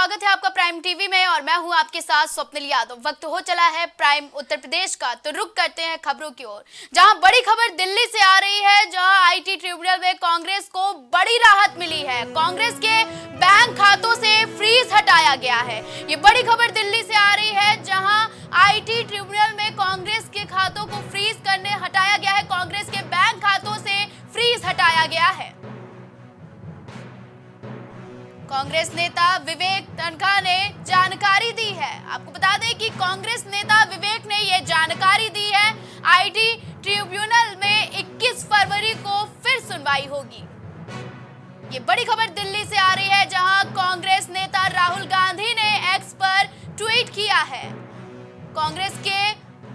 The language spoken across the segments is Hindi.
स्वागत है आपका प्राइम टीवी में और मैं हूं आपके साथ स्वप्निल यादव। वक्त हो चला है प्राइम उत्तर प्रदेश का, तो रुक करते हैं खबरों की ओर, जहां बड़ी खबर दिल्ली से आ रही है, जहां आईटी ट्रिब्यूनल में कांग्रेस को बड़ी राहत मिली है। कांग्रेस के बैंक खातों से फ्रीज हटाया गया है। ये बड़ी खबर दिल्ली से आ रही है, जहां आईटी ट्रिब्यूनल में कांग्रेस के खातों को फ्रीज करने हटाया गया है। कांग्रेस के बैंक खातों से फ्रीज हटाया गया है। कांग्रेस नेता विवेक तनखा ने जानकारी दी है। आपको बता दें कि कांग्रेस नेता विवेक ने यह जानकारी दी है। आईटी ट्रिब्यूनल में 21 फरवरी को फिर सुनवाई होगी। ये बड़ी खबर दिल्ली से आ रही है, जहां कांग्रेस नेता राहुल गांधी ने एक्स पर ट्वीट किया है। कांग्रेस के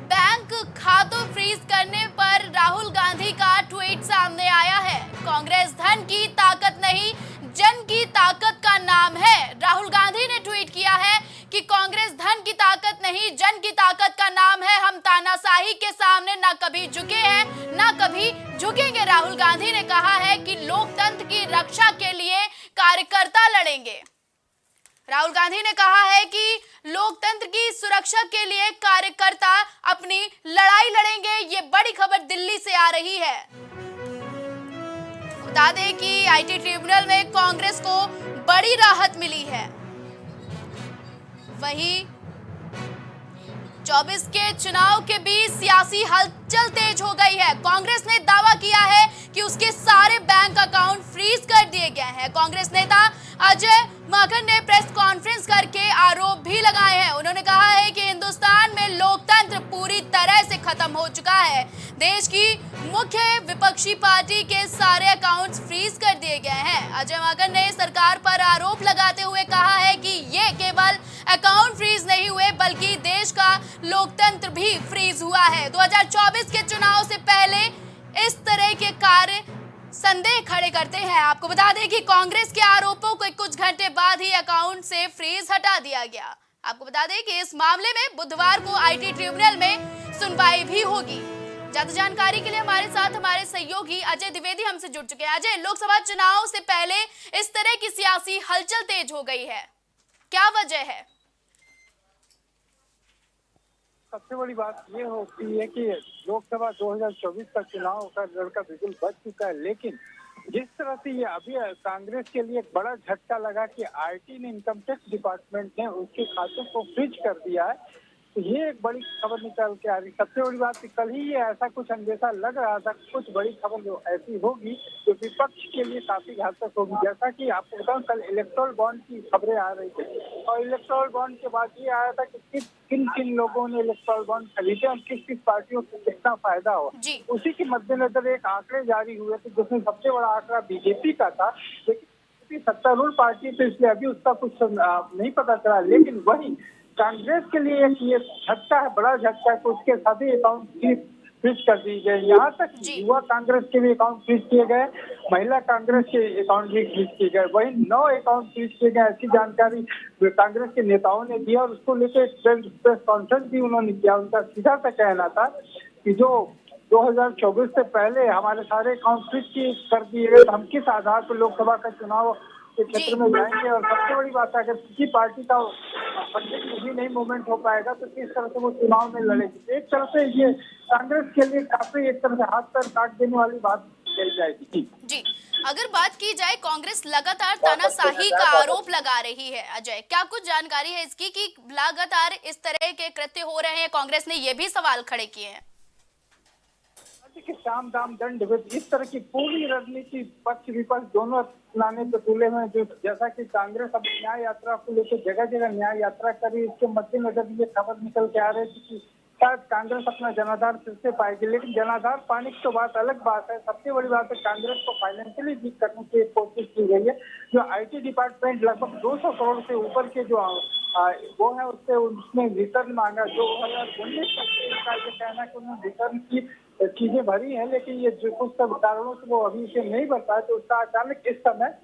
बैंक खातों फ्रीज करने पर राहुल गांधी का ट्वीट सामने आया है। कांग्रेस धन की ताकत नहीं, जन की ताकत का नाम है। राहुल गांधी ने ट्वीट किया है कि कांग्रेस धन की ताकत नहीं, जन की ताकत का नाम है। हम तानाशाही के सामने ना कभी झुके हैं, ना कभी झुकेंगे। राहुल गांधी ने कहा है कि लोकतंत्र की रक्षा के लिए कार्यकर्ता लड़ेंगे। राहुल गांधी ने कहा है कि लोकतंत्र की सुरक्षा के लिए कार्यकर्ता अपनी लड़ाई लड़ेंगे। ये बड़ी खबर दिल्ली से आ रही है। बता दें कि आईटी ट्रिब्यूनल में कांग्रेस को बड़ी राहत मिली है। वहीं 24 के चुनाव के बीच सियासी हलचल तेज हो गई है। कांग्रेस ने दावा किया है कि उसके सारे बैंक अकाउंट फ्रीज कर दिए गए हैं। कांग्रेस नेता अजय माकन ने प्रेस कॉन्फ्रेंस करके आरोप भी लगाए हैं। उन्होंने कहा है कि हिंदुस्तान में लोकतंत्र पूरी तरह से खत्म हो चुका है। देश की मुख्य विपक्षी पार्टी के सारे अकाउंट्स फ्रीज कर दिए गए हैं। अजय माकन ने सरकार पर आरोप लगाते हुए कहा है कि ये केवल अकाउंट फ्रीज नहीं हुए, बल्कि देश का लोकतंत्र भी फ्रीज हुआ है। 2024 के चुनाव से पहले इस तरह के कार्य संदेह खड़े करते हैं। आपको बता दें कि कांग्रेस के आरोपों को कुछ घंटे बाद ही अकाउंट से फ्रीज हटा दिया गया। आपको बता दें कि इस मामले में बुधवार को आईटी ट्रिब्यूनल में सुनवाई भी होगी। ज्यादा जानकारी के लिए हमारे साथ हमारे सहयोगी अजय द्विवेदी हमसे जुड़ चुके हैं। अजय, लोकसभा चुनाव से पहले इस तरह की सियासी हलचल तेज हो गई है, क्या वजह है? सबसे बड़ी बात ये होती है कि लोकसभा 2024 का चुनाव का लड़का बिल्कुल बच चुका है, लेकिन जिस तरह से ये अभी कांग्रेस के लिए एक बड़ा झटका लगा कि आईटी ने, इनकम टैक्स डिपार्टमेंट ने उसके खातों को फ्रीज कर दिया है, तो ये एक बड़ी खबर निकल के आ रही। सबसे बड़ी बात कल ही ये ऐसा कुछ अंदेशा लग रहा था, कुछ बड़ी खबर जो ऐसी होगी जो विपक्ष के लिए काफी घातक होगी। जैसा कि आपको बताऊं, कल इलेक्टोरल बॉन्ड की खबरें आ रही थी और इलेक्टोरल बॉन्ड के बाद ये आया था कि किन किन लोगों ने इलेक्टोरल बॉन्ड खरीदे और किस किस पार्टियों को कितना फायदा हुआ। उसी के मद्देनजर एक आंकड़े जारी हुए थे, जिसमें सबसे बड़ा आंकड़ा बीजेपी का था, लेकिन सत्तारूढ़ पार्टी तो इसलिए अभी उसका कुछ नहीं पता चला। लेकिन वही कांग्रेस के लिए एक ये झटका है, बड़ा झटका है, तो उसके सभी अकाउंट फ्रीज कर दिए गए। यहाँ तक युवा कांग्रेस के भी अकाउंट फ्रीज किए गए, महिला कांग्रेस के अकाउंट भी फ्रीज किए गए, वही 9 अकाउंट फ्रीज किए गए। ऐसी जानकारी कांग्रेस के नेताओं ने दिया और उसको लेकर प्रेस कॉन्फ्रेंस भी उन्होंने किया। उनका सीधा सा कहना था कि जो 2024 से पहले हमारे सारे अकाउंट फ्रीज कर दिए गए, हम किस आधार पर लोकसभा का चुनाव के क्षेत्र में जाएंगे। और सबसे बड़ी बात है, अगर किसी पार्टी का पंडित में भी नहीं मूवमेंट हो पाएगा तो किस तरह से वो चुनाव में लड़ेगी। एक तरह से ये कांग्रेस के लिए काफी एक तरह से हाथ पैर काट देने वाली बात कही जाएगी। जी, अगर बात की जाए, कांग्रेस लगातार तानाशाही का आरोप लगा रही है। अजय, क्या कुछ जानकारी है इसकी कि लगातार इस तरह के कृत्य हो रहे हैं? कांग्रेस ने ये भी सवाल खड़े किए हैं कि साम दाम दंड विद, इस तरह की पूरी रणनीति पक्ष विपक्ष दोनों लाने पे तुले में, जो जैसा कि कांग्रेस अब न्याय यात्रा को लेकर जगह जगह न्याय यात्रा करी, इसके मद्देनजर ये खबर निकल के आ रही थी कि शायद कांग्रेस अपना जनाधार फिर से पाएगी। लेकिन जनाधार पाने की तो बात अलग बात है, सबसे बड़ी बात है कांग्रेस को फाइनेंशियली वीक करने की कोशिश की गई है। जो आईटी डिपार्टमेंट लगभग 200 करोड़ से ऊपर के जो वो है, उससे उसने रिटर्न मांगा। 2019 का ये कहना कि उन्होंने रिटर्न की चीजें भरी हैं, लेकिन ये जो कुछ सब कारणों से वो अभी इसे नहीं भर पाए, तो उसका अचानक इस समय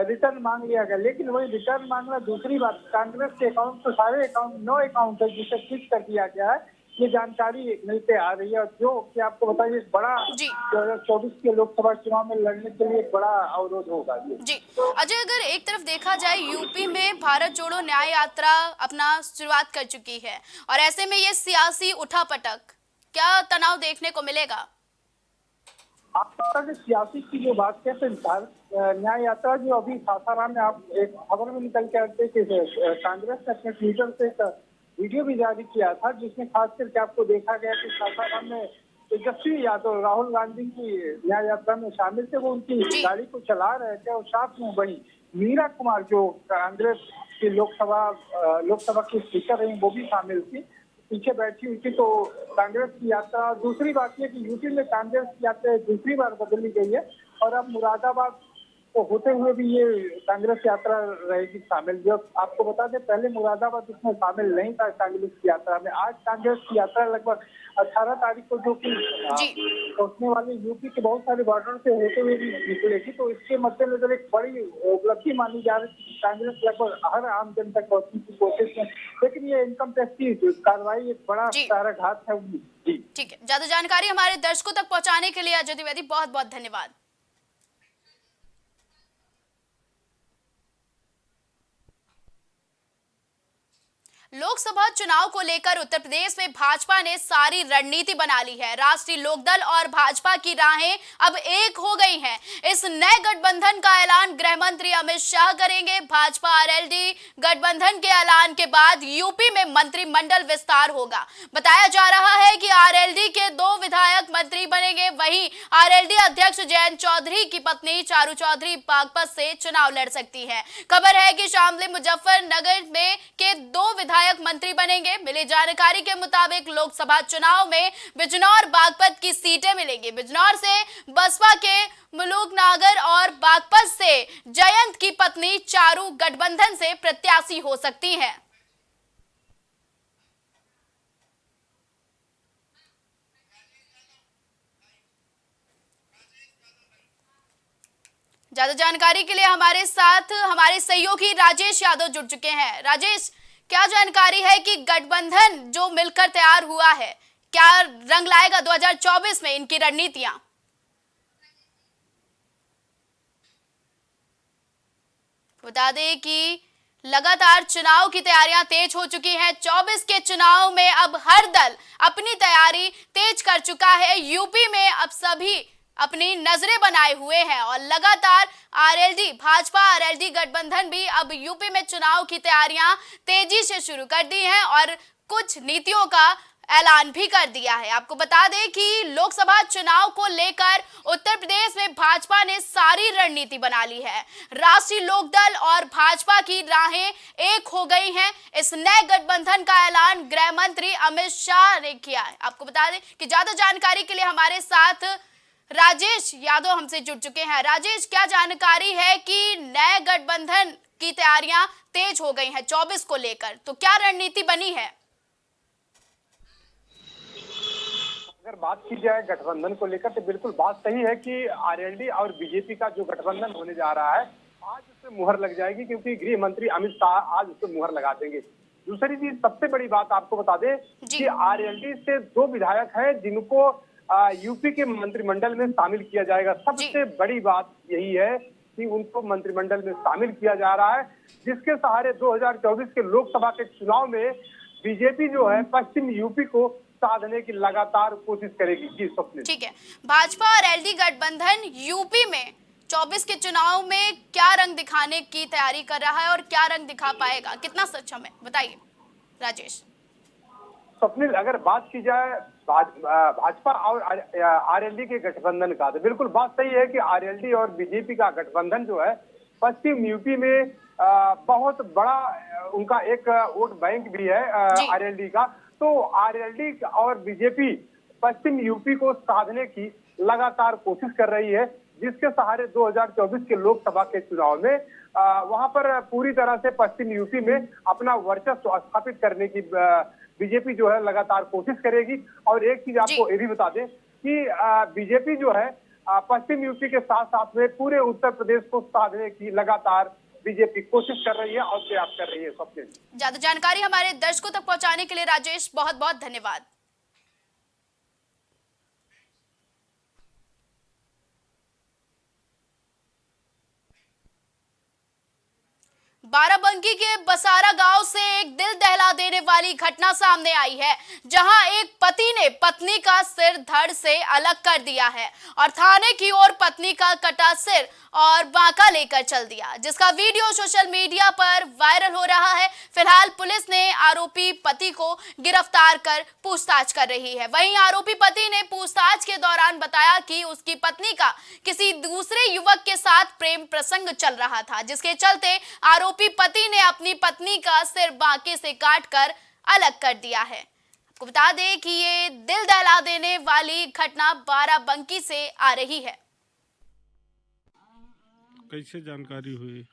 रिटर्न मांग लिया गया। लेकिन वही रिटर्न मांगना दूसरी बात, कांग्रेस के अकाउंट तो सारे अकाउंट 9 अकाउंट है जिसे फ्रीज कर दिया गया है। ये जानकारी मिलते आ रही है। और जो कि आपको बताइए एक बड़ा जी 2024 के लोकसभा चुनाव में लड़ने के लिए एक बड़ा अवरोध होगा ये। जी। अजय, अगर एक तरफ देखा जाए यूपी में भारत जोड़ो न्याय यात्रा अपना शुरुआत कर चुकी है और ऐसे में ये सियासी उठापटक, क्या तनाव देखने को मिलेगा? आप पता है सियासी की जो बात कहते हैं भारत न्याय यात्रा जो अभी सासाराम में आप एक खबर में निकल के आते कि कांग्रेस ने अपने ट्विटर से एक वीडियो भी जारी किया था जिसमें खास करके आपको देखा गया कि सासाराम में तेजस्वी यादव राहुल गांधी की न्याय यात्रा में शामिल थे। वो उनकी जी गाड़ी को चला रहे थे और साथ में वही मीरा कुमार जो कांग्रेस की लोकसभा की स्पीकर रही वो भी शामिल थी, पीछे बैठी हुई थी। तो कांग्रेस की यात्रा, दूसरी बात यह कि यूपी में कांग्रेस की यात्रा दूसरी बार बदली गई है और अब मुरादाबाद को होते हुए भी ये कांग्रेस यात्रा रहेगी शामिल। जो आपको बता दें पहले मुरादाबाद इसमें शामिल नहीं था कांग्रेस की यात्रा में। आज कांग्रेस की यात्रा लगभग 18 तारीख को जो कि जी पहुंचने वाले यूपी के बहुत सारे बॉर्डर से होते हुए भी निकलेगी। तो इसके मद्देनजर एक बड़ी उपलब्धि मानी जा रही है। कांग्रेस लगभग हर आम जनता तक पहुंचने की कोशिश में, लेकिन ये इनकम टैक्स की कार्रवाई एक बड़ा जी साराघात है। जी ठीक है, ज्यादा जानकारी हमारे दर्शकों तक पहुंचाने के लिए अजय द्विवेदी बहुत बहुत धन्यवाद। लोकसभा चुनाव को लेकर उत्तर प्रदेश में भाजपा ने सारी रणनीति बना ली है। राष्ट्रीय लोकदल और भाजपा की राहें अब एक हो गई हैं। इस नए गठबंधन का ऐलान गृह मंत्री अमित शाह करेंगे। भाजपा आरएलडी गठबंधन के ऐलान के बाद यूपी में मंत्रिमंडल विस्तार होगा। बताया जा रहा है कि आरएलडी के 2 विधायक मंत्री बनेंगे। वहीं आरएलडी अध्यक्ष जयंत चौधरी की पत्नी चारू चौधरी बागपत से चुनाव लड़ सकती है। खबर है कि शामली मुजफ्फरनगर में के 2 विधायक मंत्री बनेंगे। मिली जानकारी के मुताबिक लोकसभा चुनाव में बिजनौर बागपत की सीटें मिलेंगी। बिजनौर से बसपा के मुलुक नागर और बागपत से जयंत की पत्नी चारू गठबंधन से प्रत्याशी हो सकती हैं। ज्यादा जानकारी के लिए हमारे साथ हमारे सहयोगी राजेश यादव जुड़ चुके हैं। राजेश, क्या जानकारी है कि गठबंधन जो मिलकर तैयार हुआ है क्या रंग लाएगा 2024 में इनकी रणनीतियां? बता दें कि लगातार चुनाव की तैयारियां तेज हो चुकी हैं। 24 के चुनाव में अब हर दल अपनी तैयारी तेज कर चुका है। यूपी में अब सभी अपनी नजरें बनाए हुए हैं और लगातार आरएलडी भाजपा आरएलडी गठबंधन भी अब यूपी में चुनाव की तैयारियां तेजी से शुरू कर दी हैं और कुछ नीतियों का ऐलान भी कर दिया है। आपको बता दें कि लोकसभा चुनाव को लेकर उत्तर प्रदेश में भाजपा ने सारी रणनीति बना ली है। राष्ट्रीय लोकदल और भाजपा की राहें एक हो गई हैं। इस नए गठबंधन का ऐलान गृह मंत्री अमित शाह ने किया है। आपको बता दें कि ज्यादा जानकारी के लिए हमारे साथ राजेश यादव हमसे जुड़ चुके हैं। राजेश, क्या जानकारी है कि नए गठबंधन की तैयारियां तेज हो गई हैं 24 को लेकर, तो क्या रणनीति बनी है? अगर बात की जाए गठबंधन को लेकर तो बिल्कुल बात सही है कि आरएलडी और बीजेपी का जो गठबंधन होने जा रहा है आज उससे मुहर लग जाएगी, क्योंकि गृह मंत्री अमित शाह आज उससे मुहर लगा देंगे। दूसरी चीज, सबसे बड़ी बात आपको बता दें कि आरएलडी से 2 विधायक हैं जिनको यूपी के मंत्रिमंडल में शामिल किया जाएगा। सबसे बड़ी बात यही है कि उनको मंत्रिमंडल में शामिल किया जा रहा है, जिसके सहारे 2024 के लोकसभा के चुनाव में बीजेपी जो है पश्चिम यूपी को साधने की लगातार कोशिश करेगी। जी स्वप्निल। ठीक है, भाजपा और एलडी गठबंधन यूपी में 24 के चुनाव में क्या रंग दिखाने की तैयारी कर रहा है और क्या रंग दिखा पाएगा, कितना सक्षम है, बताइए राजेश। स्वप्निल, अगर बात की जाए भाजपा और आरएलडी के गठबंधन का, तो बिल्कुल बात सही है कि आरएलडी और बीजेपी का गठबंधन जो है पश्चिम यूपी में बहुत बड़ा उनका एक वोट बैंक भी है आरएलडी का। तो आरएलडी और बीजेपी पश्चिम यूपी को साधने की लगातार कोशिश कर रही है, जिसके सहारे 2024 के लोकसभा के चुनाव में वहां पर पूरी तरह से पश्चिम यूपी में अपना वर्चस्व स्थापित करने की बीजेपी जो है लगातार कोशिश करेगी। और एक चीज आपको ये भी बता दें कि बीजेपी जो है पश्चिम यूपी के साथ साथ में पूरे उत्तर प्रदेश को साधने की लगातार बीजेपी कोशिश कर रही है और प्रयास कर रही है। सबसे ज्यादा जानकारी हमारे दर्शकों तक पहुंचाने के लिए राजेश बहुत बहुत धन्यवाद। बाराबंकी के बसारा गांव से एक दिल दहला देने वाली घटना सामने आई है, जहां एक पति ने पत्नी का सिर धड़ से अलग कर दिया है और थाने की ओर पत्नी का कटा सिर और बांका लेकर चल दिया, जिसका वीडियो सोशल मीडिया पर वायरल हो रहा है। फिलहाल पुलिस ने आरोपी पति को गिरफ्तार कर पूछताछ कर रही है। वहीं आरोपी पति ने पूछताछ के दौरान बताया कि उसकी पत्नी का किसी दूसरे युवक के साथ प्रेम प्रसंग चल रहा था, जिसके चलते आरोपी पति ने अपनी पत्नी का सिर बांके से काटकर अलग कर दिया है। आपको बता दें कि ये दिल दहला देने वाली घटना बाराबंकी से आ रही है। कैसे जानकारी हुई?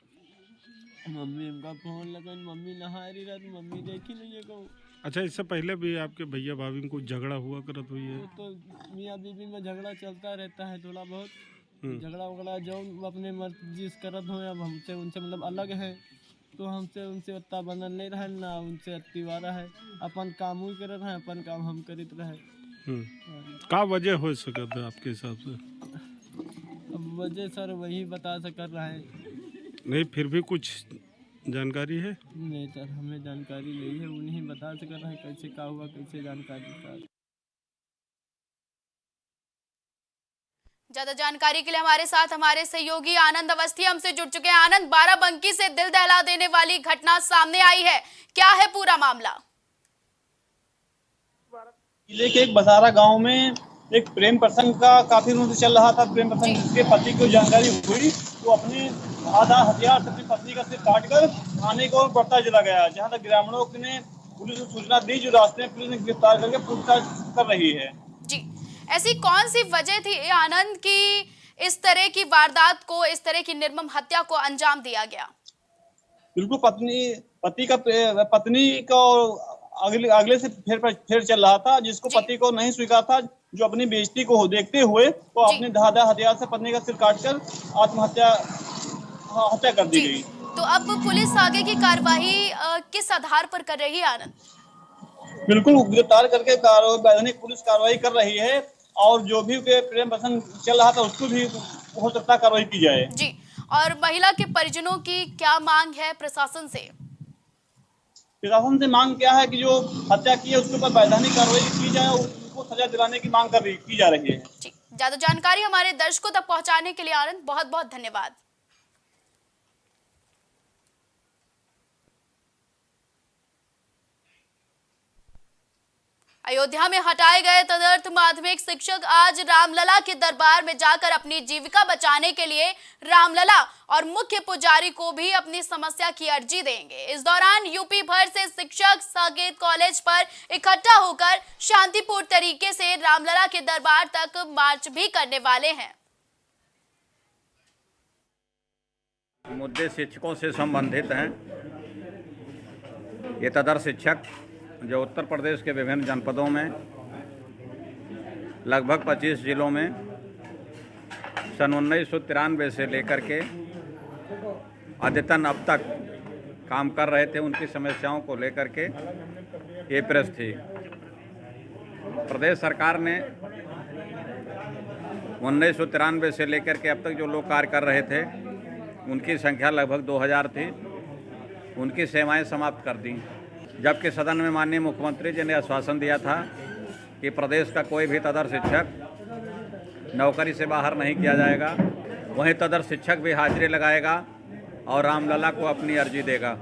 मम्मी का फोन लगन, मम्मी नहा रही रात, मम्मी देखी नहीं है। अच्छा, इससे पहले भी आपके भैया भाभी को झगड़ा हुआ करत हुई है? तो मियाँ बीवी में झगड़ा चलता रहता है, थोड़ा बहुत झगड़ा वगड़ा जो अपने मर्जी से करत हो। अब हमसे उनसे मतलब अलग है, तो हमसे उनसे उतना बनल नहीं रहे ना, उनसे अतिवारा है। अपन काम ही करत है, अपन काम हम करित रहे। का वजह हो सकता है आपके हिसाब से? अब वजह सर वही बता कर रहा है। नहीं, फिर भी कुछ जानकारी है? नहीं सर, हमें जानकारी नहीं है, उन्हीं बता कर रहे हैं कैसे क्या हुआ, कैसे जानकारी का। ज्यादा जानकारी के लिए हमारे साथ हमारे सहयोगी आनंद अवस्थी हमसे जुड़ चुके हैं। आनंद, बाराबंकी से दिल दहला देने वाली घटना सामने आई है, क्या है पूरा मामला? जिले के एक बसारा गांव में एक प्रेम प्रसंग का काफी दिनों से चल रहा था। प्रेम प्रसंग जिसके पति को जानकारी हुई, वो अपने आधा हथियार से अपनी पत्नी का सिर काटकर थाने को बढ़ता चला गया, जहां तक ग्रामीणों ने पुलिस को सूचना दी, जो रास्ते में पुलिस ने गिरफ्तार करके पूछताछ कर रही है। जी, ऐसी कौन सी वजह थी आनंद की इस तरह की वारदात को, इस तरह की निर्मम हत्या को अंजाम दिया गया? बिल्कुल, पत्नी को अगले से फिर चल रहा था, जिसको पति को नहीं स्वीकार था, जो अपनी बेइज्जती को देखते हुए वो अपने धारदार हथियार से पत्नी का सिर काटकर हत्या कर दी गई। तो अब पुलिस आगे की कार्रवाई किस आधार पर कर रही है आनंद? बिल्कुल, गिरफ्तार करके वैधानिक पुलिस कार्रवाई कर रही है, और जो भी प्रेम प्रसंग चल रहा था उसको भी हो सकता है कार्रवाई की जाए। जी, और महिला के परिजनों की क्या मांग है प्रशासन से? प्रशासन से मांग क्या है कि जो हत्या की है उसके ऊपर वैधानिक कार्रवाई की जाए और उनको सजा दिलाने की मांग की जा रही है। जी, ज्यादा जानकारी हमारे दर्शकों तक पहुंचाने के लिए आनंद बहुत बहुत धन्यवाद। अयोध्या में हटाए गए तदर्थ माध्यमिक शिक्षक आज रामलला के दरबार में जाकर अपनी जीविका बचाने के लिए रामलला और मुख्य पुजारी को भी अपनी समस्या की अर्जी देंगे। इस दौरान यूपी भर से शिक्षक साकेत कॉलेज पर इकट्ठा होकर शांतिपूर्ण तरीके से रामलला के दरबार तक मार्च भी करने वाले हैं। मुद्दे शिक्षकों से संबंधित हैं। ये तदर्थ शिक्षक जो उत्तर प्रदेश के विभिन्न जनपदों में लगभग 25 जिलों में सन 1993 से लेकर के अद्यतन अब तक काम कर रहे थे, उनकी समस्याओं को लेकर के ये प्रेस थी। प्रदेश सरकार ने 1993 से लेकर के अब तक जो लोग कार्य कर रहे थे उनकी संख्या लगभग 2000 थी, उनकी सेवाएं समाप्त कर दी। जबकि सदन में माननीय मुख्यमंत्री जी ने आश्वासन दिया था कि प्रदेश का कोई भी तदर्थ शिक्षक नौकरी से बाहर नहीं किया जाएगा, वहीं तदर्थ शिक्षक भी हाजिरी लगाएगा और रामलला को अपनी अर्जी देगा।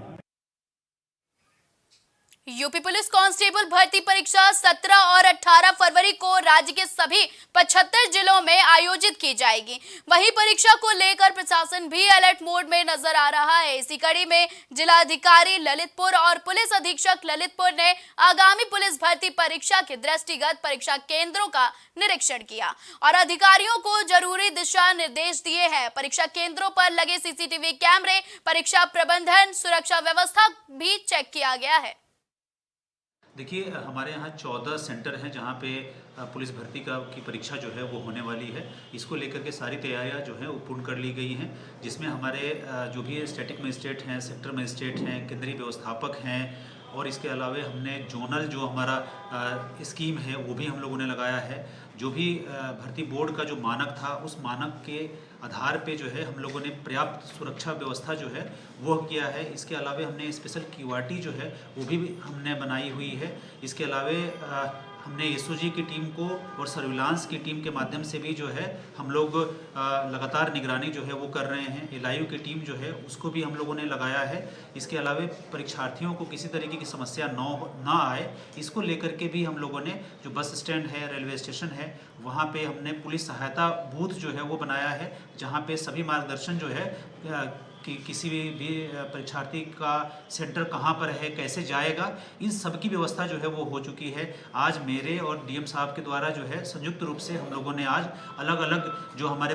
यूपी पुलिस कांस्टेबल भर्ती परीक्षा 17 और 18 फरवरी को राज्य के सभी 75 जिलों में आयोजित की जाएगी। वहीं परीक्षा को लेकर प्रशासन भी अलर्ट मोड में नजर आ रहा है। इसी कड़ी में जिलाधिकारी ललितपुर और पुलिस अधीक्षक ललितपुर ने आगामी पुलिस भर्ती परीक्षा के दृष्टिगत परीक्षा केंद्रों का निरीक्षण किया और अधिकारियों को जरूरी दिशा निर्देश दिए हैं। परीक्षा केंद्रों पर लगे सीसीटीवी कैमरे, परीक्षा प्रबंधन, सुरक्षा व्यवस्था भी चेक किया गया है। देखिए, हमारे यहाँ 14 सेंटर हैं जहाँ पे पुलिस भर्ती की परीक्षा जो है वो होने वाली है। इसको लेकर के सारी तैयारियाँ जो हैं वो पूर्ण कर ली गई हैं, जिसमें हमारे जो भी स्टैटिक मजिस्ट्रेट हैं, सेक्टर मजिस्ट्रेट हैं, केंद्रीय व्यवस्थापक हैं, और इसके अलावा हमने जोनल जो हमारा स्कीम है वो भी हम लोगों ने लगाया है। जो भी भर्ती बोर्ड का जो मानक था उस मानक के आधार पे जो है हम लोगों ने पर्याप्त सुरक्षा व्यवस्था जो है वो किया है। इसके अलावा हमने स्पेशल क्यूआरटी जो है वो भी हमने बनाई हुई है। इसके अलावा हमने एसओजी की टीम को और सर्विलांस की टीम के माध्यम से भी जो है हम लोग लगातार निगरानी जो है वो कर रहे हैं। एलआईयू की टीम जो है उसको भी हम लोगों ने लगाया है। इसके अलावा परीक्षार्थियों को किसी तरीके की समस्या ना आए, इसको लेकर के भी हम लोगों ने जो बस स्टैंड है, रेलवे स्टेशन है, वहाँ पे हमने पुलिस सहायता बूथ जो है वो बनाया है, जहाँ पे सभी मार्गदर्शन जो है कि किसी भी परीक्षार्थी का सेंटर कहाँ पर है, कैसे जाएगा, इन सब की व्यवस्था जो है वो हो चुकी है। आज मेरे और डीएम साहब के द्वारा जो है संयुक्त रूप से हम लोगों ने आज अलग अलग जो हमारे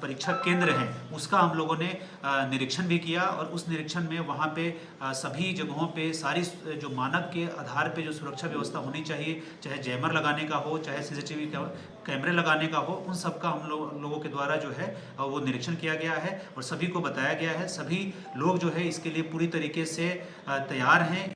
परीक्षा केंद्र हैं उसका हम लोगों ने निरीक्षण भी किया और उस निरीक्षण में वहाँ पे सभी जगहों पे सारी जो मानक के आधार पे जो सुरक्षा व्यवस्था होनी चाहिए, चाहे जैमर लगाने का हो, चाहे सीसीटीवी कैमरे लगाने का हो, उन सब का हम लोगों के द्वारा जो है वो निरीक्षण किया गया है और सभी को बताया गया है। सभी लोग जो है इसके लिए पूरी तरीके से तैयार हैं।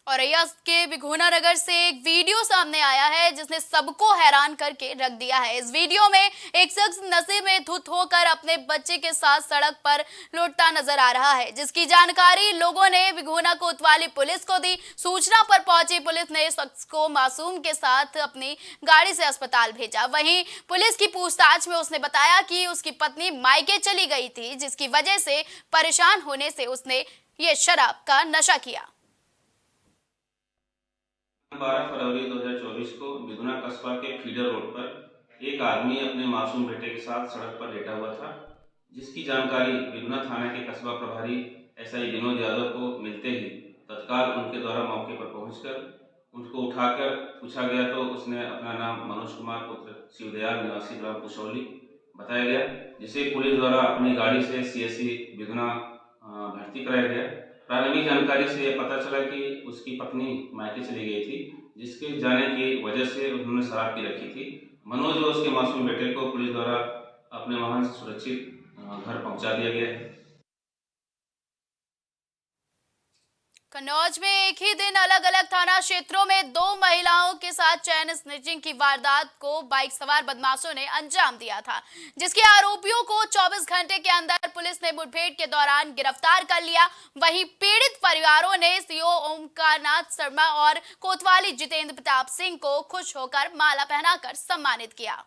औरैया के भिगोना नगर से एक वीडियो सामने आया है जिसने सबको हैरान करके रख दिया है। इस वीडियो में एक शख्स नशे में धुत होकर अपने बच्चे के साथ सड़क पर लौटता नजर आ रहा है, जिसकी जानकारी लोगों ने भिगोना कोतवाली पुलिस को दी। सूचना पर पहुंची पुलिस ने शख्स को मासूम के साथ अपनी गाड़ी से अस्पताल भेजा। वहीं पुलिस की पूछताछ में उसने बताया कि उसकी पत्नी मायके चली गई थी, जिसकी वजह से परेशान होने से उसने ये शराब का नशा किया। 12 फरवरी 2024 को बिगुना कस्बा के फीडर रोड पर एक आदमी अपने मासूम बेटे के साथ सड़क पर लेटा हुआ था, जिसकी जानकारी बिगुना थाना के कस्बा प्रभारी एसआई विनोद यादव को मिलते ही तत्काल उनके द्वारा मौके पर पहुंचकर उनको उठाकर पूछा गया तो उसने अपना नाम मनोज कुमार पुत्र शिवदयाल निवासी ग्राम कुशौली बताया गया, जिसे पुलिस द्वारा अपनी गाड़ी से सीएससी बिगुना भर्ती कराया गया। प्रारंभिक जानकारी से यह पता चला कि उसकी पत्नी मायके चली गई थी, जिसके जाने की वजह से उन्होंने शराब पी रखी थी। मनोज और उसके मासूम बेटे को पुलिस द्वारा अपने वाहन से सुरक्षित घर पहुंचा दिया गया है। कन्नौज में एक ही दिन अलग अलग थाना क्षेत्रों में 2 महिलाओं के साथ चैन स्नैचिंग की वारदात को बाइक सवार बदमाशों ने अंजाम दिया था, जिसके आरोपियों को 24 घंटे के अंदर पुलिस ने मुठभेड़ के दौरान गिरफ्तार कर लिया। वहीं पीड़ित परिवारों ने सीओ ओमकारनाथ शर्मा और कोतवाली जितेंद्र प्रताप सिंह को खुश होकर माला पहनाकर सम्मानित किया।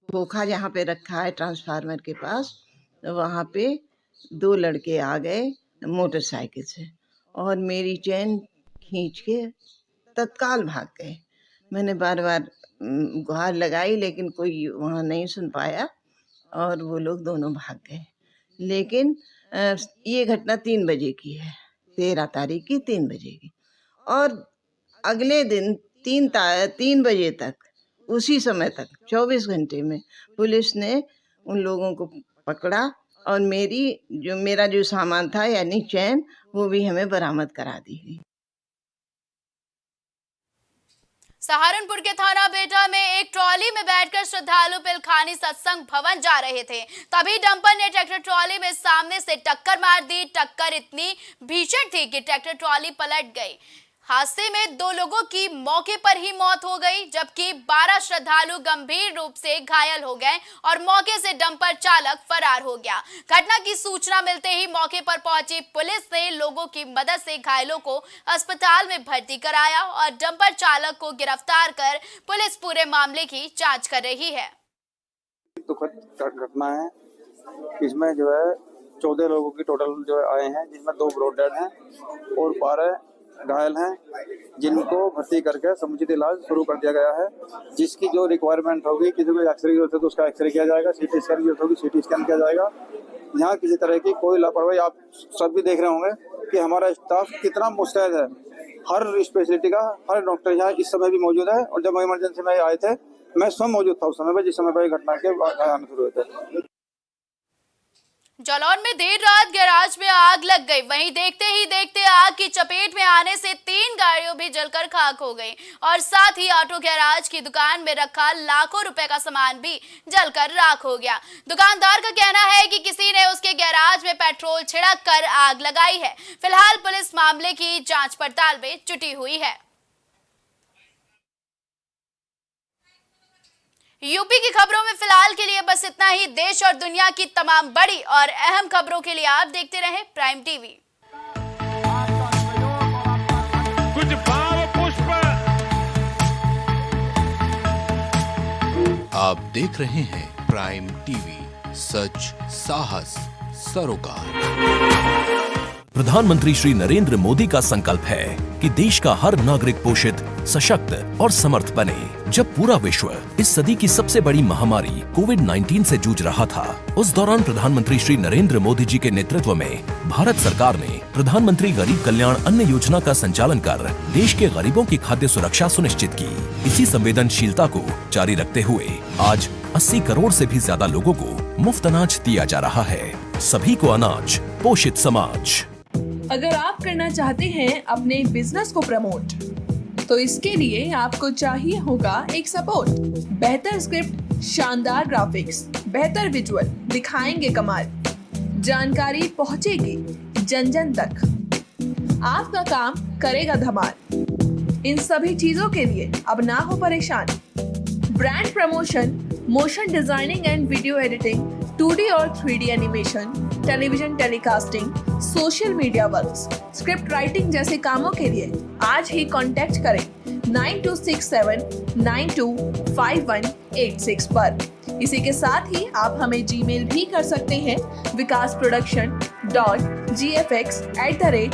खोखा जहाँ पे रखा है ट्रांसफार्मर के पास, वहाँ पे 2 लड़के आ गए मोटरसाइकिल से और मेरी चैन खींच के तत्काल भाग गए। मैंने बार बार गुहार लगाई लेकिन कोई वहाँ नहीं सुन पाया और वो लोग दोनों भाग गए। लेकिन ये घटना 3 बजे की है, 13 तारीख की 3 बजे की, और अगले दिन 3 बजे तक, उसी समय तक 24 घंटे में पुलिस ने उन लोगों को पकड़ा और मेरा जो सामान था यानी चैन, वो भी हमें बरामद करा दी गई। सहारनपुर के थाना बेटा में एक ट्रॉली में बैठकर श्रद्धालु पिलखानी सत्संग भवन जा रहे थे, तभी डंपर ने ट्रैक्टर ट्रॉली में सामने से टक्कर मार दी। टक्कर इतनी भीषण थी कि ट्रैक्टर ट्रॉली पलट गई। हादसे में 2 लोगों की मौके पर ही मौत हो गई, जबकि 12 श्रद्धालु गंभीर रूप से घायल हो गए और मौके से डंपर चालक फरार हो गया। घटना की सूचना मिलते ही मौके पर पहुंची पुलिस ने लोगों की मदद से घायलों को अस्पताल में भर्ती कराया और डंपर चालक को गिरफ्तार कर पुलिस पूरे मामले की जांच कर रही है। दुखद घटना है, इसमें जो है 14 लोगों की टोटल जो आए हैं, जिसमें 2 ब्रॉड डेड हैं और 12 घायल हैं, जिनको भर्ती करके समुचित इलाज शुरू कर दिया गया है। जिसकी जो रिक्वायरमेंट होगी, किसी को एक्सरे की जरूरत है तो उसका एक्सरे किया जाएगा, सीटी स्कैन की जरूरत होगी सीटी स्कैन किया जाएगा। यहाँ किसी तरह की कोई लापरवाही, आप सब भी देख रहे होंगे कि हमारा स्टाफ कितना मुस्तैद है। हर स्पेशलिटी का हर डॉक्टर यहाँ इस समय भी मौजूद है, और जब इमरजेंसी में आए थे मैं स्वयं मौजूद था उस समय पर, जिस समय पर घटना के आने शुरू हुए थे। जालौन में देर रात गैराज में आग लग गई। वहीं देखते ही देखते आग की चपेट में आने से 3 गाड़ियां भी जलकर खाक हो गई और साथ ही ऑटो गैराज की दुकान में रखा लाखों रुपए का सामान भी जलकर राख हो गया। दुकानदार का कहना है कि किसी ने उसके गैराज में पेट्रोल छिड़क कर आग लगाई है। फिलहाल पुलिस मामले की जांच पड़ताल में जुटी हुई है। यूपी की खबरों में फिलहाल के लिए बस इतना ही। देश और दुनिया की तमाम बड़ी और अहम खबरों के लिए आप देखते रहें प्राइम टीवी। कुछ भाव पुष्प। आप देख रहे हैं प्राइम टीवी, सच साहस सरोकार। प्रधानमंत्री श्री नरेंद्र मोदी का संकल्प है कि देश का हर नागरिक पोषित, सशक्त और समर्थ बने। जब पूरा विश्व इस सदी की सबसे बड़ी महामारी कोविड-19 से जूझ रहा था, उस दौरान प्रधानमंत्री श्री नरेंद्र मोदी जी के नेतृत्व में भारत सरकार ने प्रधानमंत्री गरीब कल्याण अन्न योजना का संचालन कर देश के गरीबों की खाद्य सुरक्षा सुनिश्चित की। इसी संवेदनशीलता को जारी रखते हुए आज 80 करोड़ से भी ज्यादा लोगों को मुफ्त अनाज दिया जा रहा है। सभी को अनाज, पोषित समाज। अगर आप करना चाहते हैं अपने बिजनेस को प्रमोट, तो इसके लिए आपको चाहिए होगा एक सपोर्ट। बेहतर स्क्रिप्ट, शानदार ग्राफिक्स, बेहतर विजुअल, दिखाएंगे कमाल, जानकारी पहुंचेगी जन जन तक, आपका काम करेगा धमाल। इन सभी चीजों के लिए अब ना हो परेशान। Brand promotion, motion designing and video editing, 2D और 3D animation, television telecasting, social media works, script writing जैसे कामों के लिए आज ही कांटेक्ट करें 9267925186 पर। इसी के साथ ही आप हमें जीमेल भी कर सकते हैं vikasproduction.gfx@